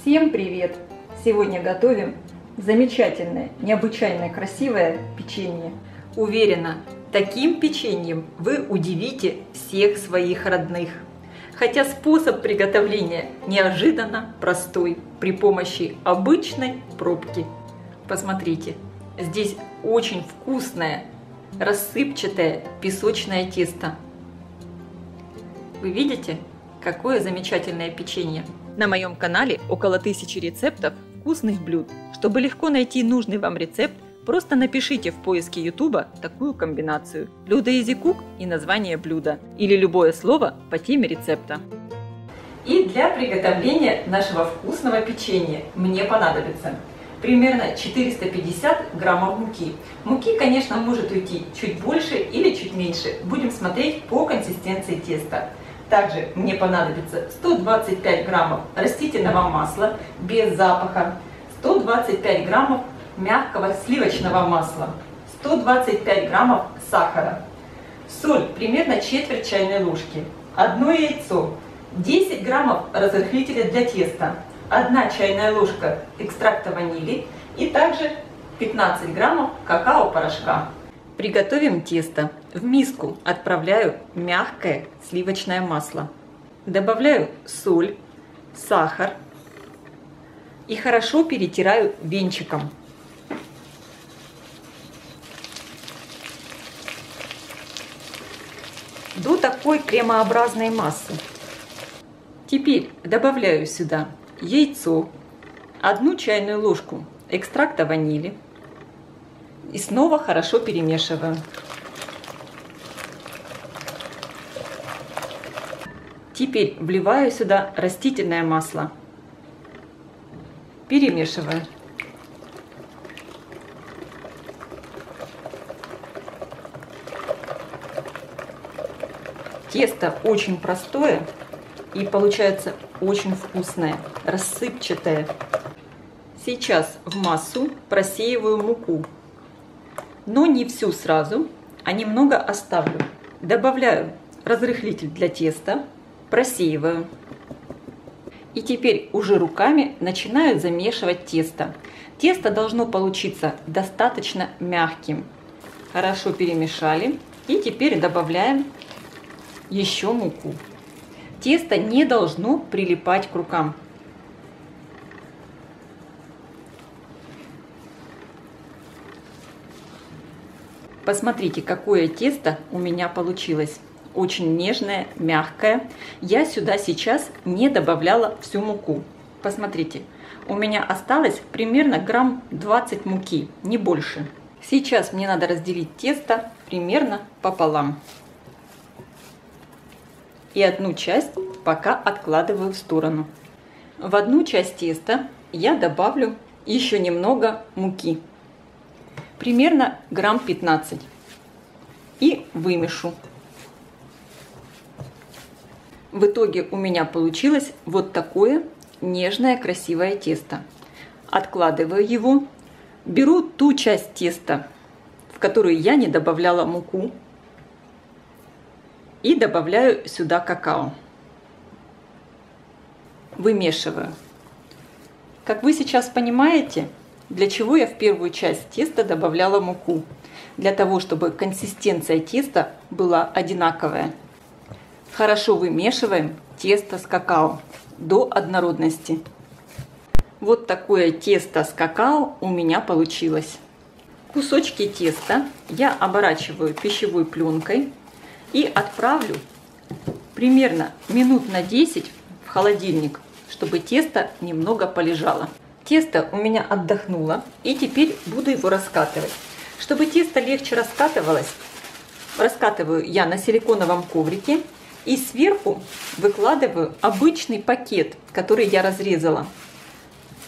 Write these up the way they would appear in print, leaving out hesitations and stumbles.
Всем привет! Сегодня готовим замечательное, необычайно красивое печенье. Уверена, таким печеньем вы удивите всех своих родных. Хотя способ приготовления неожиданно простой, при помощи обычной пробки. Посмотрите, здесь очень вкусное, рассыпчатое песочное тесто. Вы видите, какое замечательное печенье? На моем канале около 1000 рецептов вкусных блюд. Чтобы легко найти нужный вам рецепт, просто напишите в поиске YouTube такую комбинацию: блюдо Easy Cook и название блюда, или любое слово по теме рецепта. И для приготовления нашего вкусного печенья мне понадобится примерно 450 граммов муки. Муки, конечно, может уйти чуть больше или чуть меньше. Будем смотреть по консистенции теста. Также мне понадобится 125 граммов растительного масла без запаха, 125 граммов мягкого сливочного масла, 125 граммов сахара, соль примерно четверть чайной ложки, 1 яйцо, 10 граммов разрыхлителя для теста, 1 чайная ложка экстракта ванили и также 15 граммов какао-порошка. Приготовим тесто. В миску отправляю мягкое сливочное масло. Добавляю соль, сахар и хорошо перетираю венчиком. До такой кремообразной массы. Теперь добавляю сюда яйцо, 1 чайную ложку экстракта ванили и снова хорошо перемешиваю. Теперь вливаю сюда растительное масло. Перемешиваю. Тесто очень простое и получается очень вкусное, рассыпчатое. Сейчас в массу просеиваю муку, но не всю сразу, а немного оставлю. Добавляю разрыхлитель для теста, просеиваю. И теперь уже руками начинаю замешивать тесто. Тесто должно получиться достаточно мягким. Хорошо перемешали. И теперь добавляем еще муку. Тесто не должно прилипать к рукам. Посмотрите, какое тесто у меня получилось. Очень нежное, мягкое. Я сюда сейчас не добавляла всю муку. Посмотрите, у меня осталось примерно грамм 20 муки, не больше. Сейчас мне надо разделить тесто примерно пополам. И одну часть пока откладываю в сторону. В одну часть теста я добавлю еще немного муки. Примерно грамм 15. И вымешу. В итоге у меня получилось вот такое нежное, красивое тесто. Откладываю его. Беру ту часть теста, в которую я не добавляла муку. И добавляю сюда какао. Вымешиваю. Как вы сейчас понимаете, для чего я в первую часть теста добавляла муку? Для того, чтобы консистенция теста была одинаковая. Хорошо вымешиваем тесто с какао до однородности. Вот такое тесто с какао у меня получилось. Кусочки теста я оборачиваю пищевой пленкой и отправлю примерно минут на 10 в холодильник, чтобы тесто немного полежало. Тесто у меня отдохнуло, и теперь буду его раскатывать. Чтобы тесто легче раскатывалось, раскатываю я на силиконовом коврике. И сверху выкладываю обычный пакет, который я разрезала.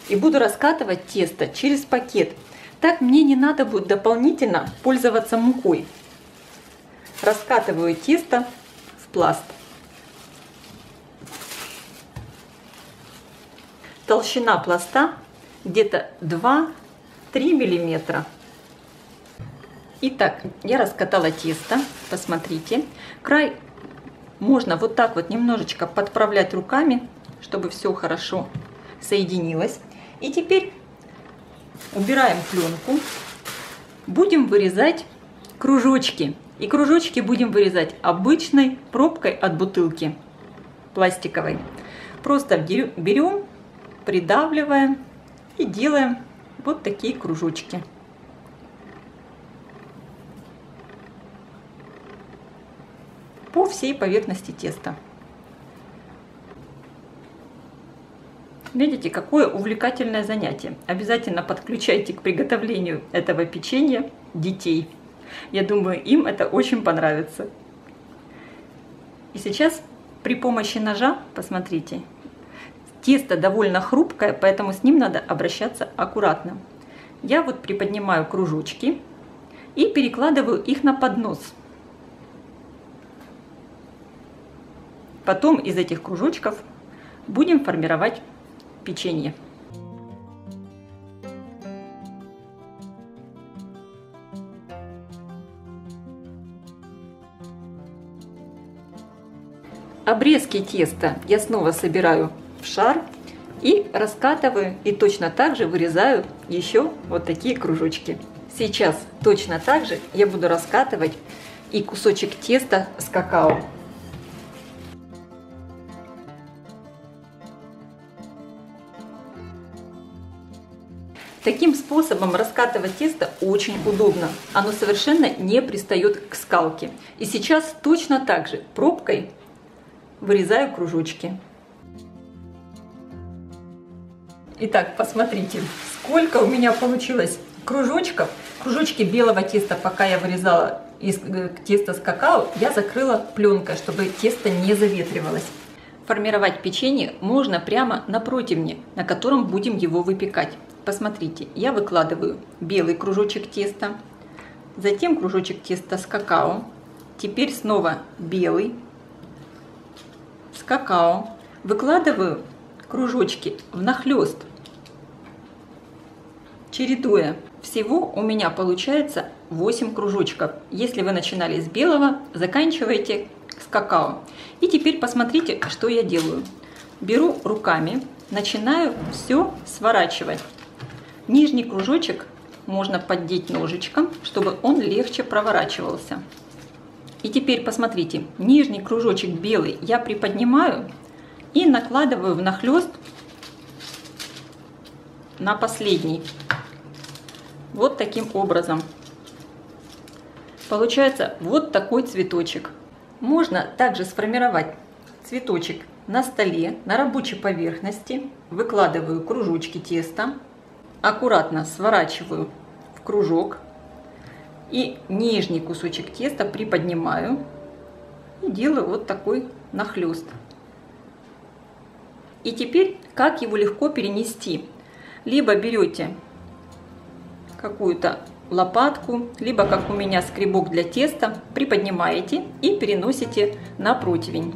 И буду раскатывать тесто через пакет. Так мне не надо будет дополнительно пользоваться мукой. Раскатываю тесто в пласт. Толщина пласта где-то 2-3 миллиметра. Итак, я раскатала тесто. Посмотрите. Край можно вот так вот немножечко подправлять руками, чтобы все хорошо соединилось. И теперь убираем пленку. Будем вырезать кружочки. И кружочки будем вырезать обычной пробкой от бутылки пластиковой. Просто берем, придавливаем и делаем вот такие кружочки. По всей поверхности теста. Видите, какое увлекательное занятие. Обязательно подключайте к приготовлению этого печенья детей. Я думаю, им это очень понравится. И сейчас при помощи ножа, посмотрите, тесто довольно хрупкое, поэтому с ним надо обращаться аккуратно. Я вот приподнимаю кружочки и перекладываю их на поднос. Потом из этих кружочков будем формировать печенье. Обрезки теста я снова собираю в шар и раскатываю, и точно так же вырезаю еще вот такие кружочки. Сейчас точно так же я буду раскатывать и кусочек теста с какао. Таким способом раскатывать тесто очень удобно. Оно совершенно не пристает к скалке. И сейчас точно так же пробкой вырезаю кружочки. Итак, посмотрите, сколько у меня получилось кружочков. Кружочки белого теста, пока я вырезала из теста с какао, я закрыла пленкой, чтобы тесто не заветривалось. Формировать печенье можно прямо на противне, на котором будем его выпекать. Посмотрите, я выкладываю белый кружочек теста, затем кружочек теста с какао, теперь снова белый с какао. Выкладываю кружочки внахлёст, чередуя. Всего у меня получается 8 кружочков. Если вы начинали с белого, заканчивайте с какао. И теперь посмотрите, что я делаю. Беру руками, начинаю все сворачивать. Нижний кружочек можно поддеть ножичком, чтобы он легче проворачивался. И теперь посмотрите, нижний кружочек белый я приподнимаю и накладываю внахлёст на последний. Вот таким образом. Получается вот такой цветочек. Можно также сформировать цветочек на столе, на рабочей поверхности. Выкладываю кружочки теста, аккуратно сворачиваю в кружок и нижний кусочек теста приподнимаю и делаю вот такой нахлёст. И теперь как его легко перенести? Либо берете какую-то лопатку, либо, как у меня, скребок для теста, приподнимаете и переносите на противень.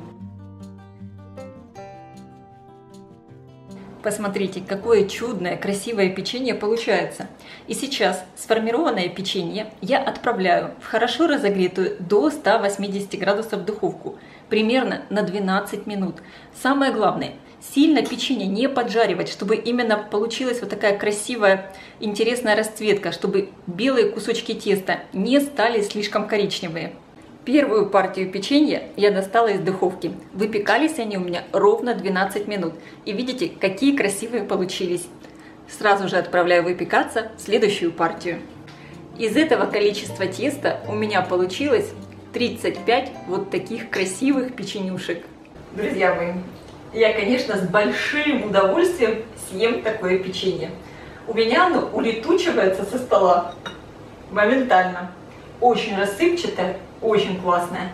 Посмотрите, какое чудное, красивое печенье получается. И сейчас сформированное печенье я отправляю в хорошо разогретую до 180 градусов духовку, примерно на 12 минут. Самое главное, сильно печенье не поджаривать, чтобы именно получилась вот такая красивая, интересная расцветка, чтобы белые кусочки теста не стали слишком коричневые. Первую партию печенья я достала из духовки. Выпекались они у меня ровно 12 минут. И видите, какие красивые получились. Сразу же отправляю выпекаться следующую партию. Из этого количества теста у меня получилось 35 вот таких красивых печенюшек. Друзья мои, я, конечно, с большим удовольствием съем такое печенье. У меня оно улетучивается со стола моментально. Очень рассыпчатое, очень классное.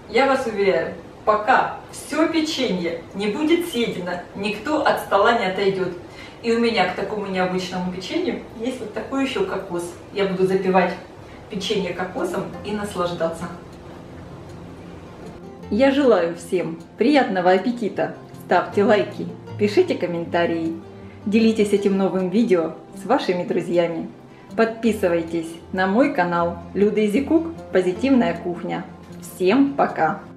Я вас уверяю, пока все печенье не будет съедено, никто от стола не отойдет. И у меня к такому необычному печенью есть вот такой еще кокос. Я буду запивать печенье кокосом и наслаждаться. Я желаю всем приятного аппетита. Ставьте лайки, пишите комментарии, делитесь этим новым видео с вашими друзьями. Подписывайтесь на мой канал Люда Изи Кук Позитивная кухня. Всем пока!